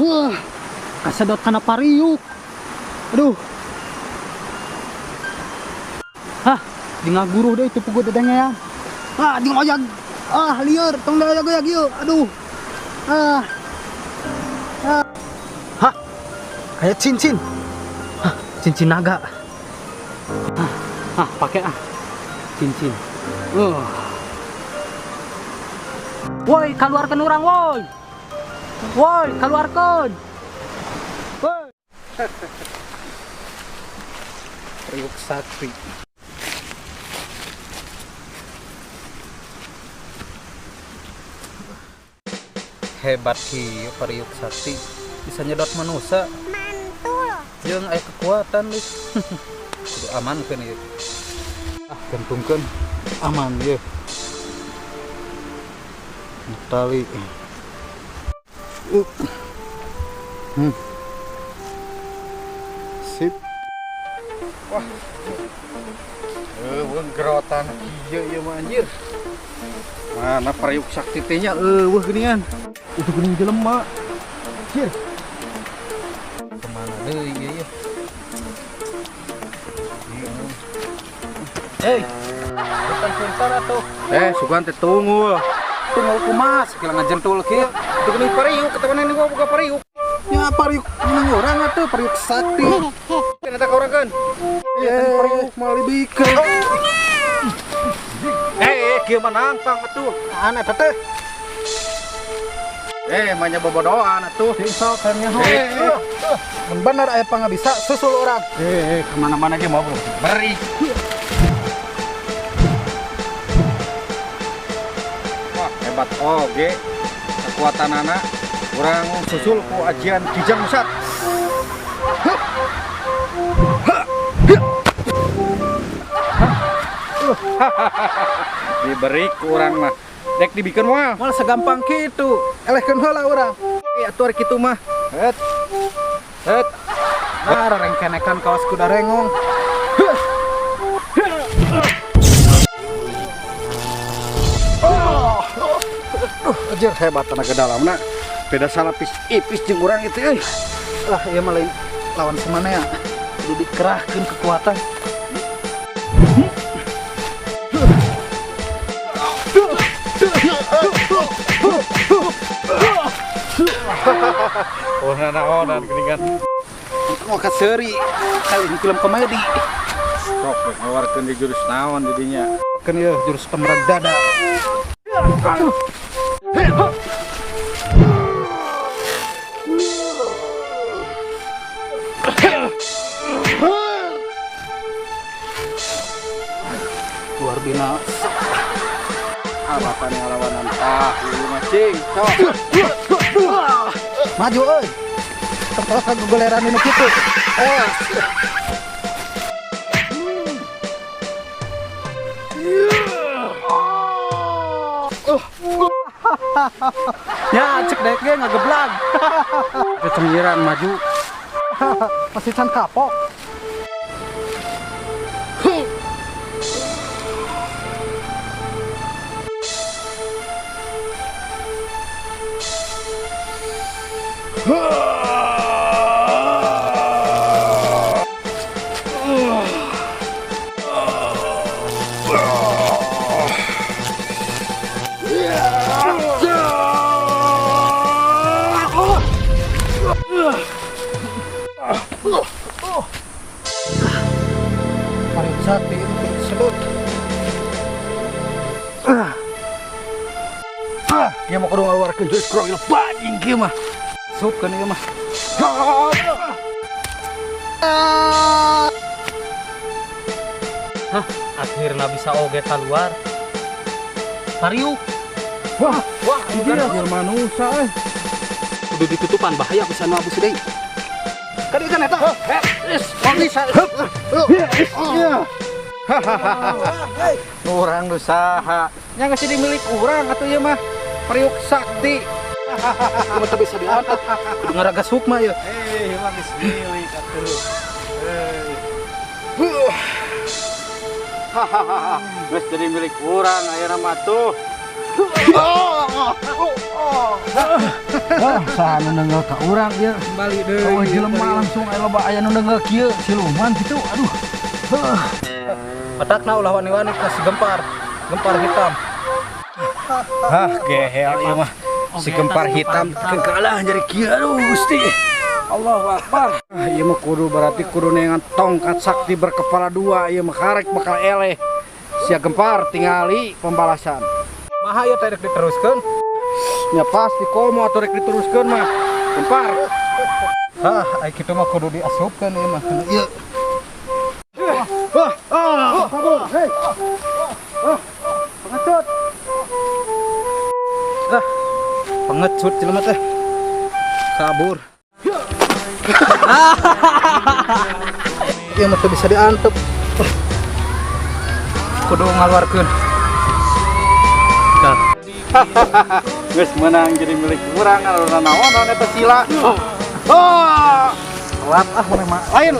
Wah, kasedot kana pariuk. Aduh. Hah, di ngaguruh deh itu puguh dedengnya ya. Ah, di ngoyag. Ah, liar, tong goyag-goyag yuk. Aduh. Ah. Ah. Hah, kayak cincin. Hah, cincin naga. Pakai cincin. Woi, keluarkan orang, woi. Woi, keluarkan. Woi. Pariuk sakti. Hebat hieu pariuk sakti, bisa nyedot manusia. Mantul. Jeung aya kekuatan nih. Kudu aman kan ieu. Gantungkeun aman ye. Tali. Sip. Wah. Gerotan ieu ieu mah anjir. Mana pariuk sakti teh nya weuh geuningan. Itu geuning jelema. Anjir. Kemana deui ieu ya? Hei. Sebentar atuh. Sugan teh tunggu. Tunggu kumas, kilangan jentul kieu. Itu geuning pariuk, ketemuan ini gua buka pariuk. Ya pariuk geuning urang atuh, pariuk sakti. Kan eta ka urang kan? Pariuk mali bikeun. Kieu mah nangkang atuh. Aneh teh. Manya bobodohan atuh. Insal kan nya. Mun bener aya pangabisa susul urang. Kemana-mana ge mau beri. Wah, hebat oge. Kekuatan anak urang susul ku ajian Kijang Musat. Diberi ku urang mah. Dek dibikeun moal. Moal sagampang kitu. Elehkeun heula urang. Atuh ari kitu mah. Het. Nah, rengkenekan kaos kuda rengong. Anjir hebat tenaga dalamna. Beda salapis ipis jeung urang itu euy. Lah, ieu mah lain lawan semana ya. Kudu dikerahkeun kekuatan. Oh, naon geuningan. Mau kaseuri kali di film komedi. Sok ngawarkeun di jurus naon di dinya. Kan ieu jurus pemerag dada. Luar binasa. Abatan ngalawanan tahu macing. Sok. Maju euy. Kepala kagogoleran ini kitu. Ya, cek dek ge ngageblag. Kecengiran maju. Masih can kapok. Pariuk sakti sedut. Dia mau kudu ngaluarkeun jurus kroil bajing kieu mah. Sup kan ieu mah. Hah, akhirnya bisa oge keluar. Pariuk. Wah, Anjir, anjir manusia euy. kudu ditutupan bahaya bisa nu abus deui. Kan ikan eta. Bisa. Urang nu saha? Nya geus jadi milik urang atuh ieu mah. Pariuk sakti. Kamu teu bisa diangkat. Kudu ngaraga sukma ieu. Ieu mah geus milik atuh. Geus jadi milik urang ayeuna mah tuh. Sana nenggel ka urang ieu. Kembali deui. Oh, jelema langsung aya loba aya nu nenggel kieu siluman kitu. Aduh. Patakna ulah wani-wani ka si Gempar hitam. Gehel ieu mah. Si Gempar hitam kalah jadi kieu aduh Gusti. Allahu Akbar. Ieu mah berarti kudu nengan tongkat sakti berkepala dua ieu mah karek bakal eleh. Sia Gempar tingali pembalasan. Maha ieu teh diteruskeun. Ya pasti komo atuh rek diteruskeun mah. Gempar. Ai kitu mah kudu diasupkeun ieu mah. Ieu. Hei. Pengecut. Pengecut jelema teh. Kabur. Ieu mah teu bisa diantep. Kudu ngaluarkeun. Geus menang jadi milik urang anu naon eta sila. Telat ah mana mah. Lain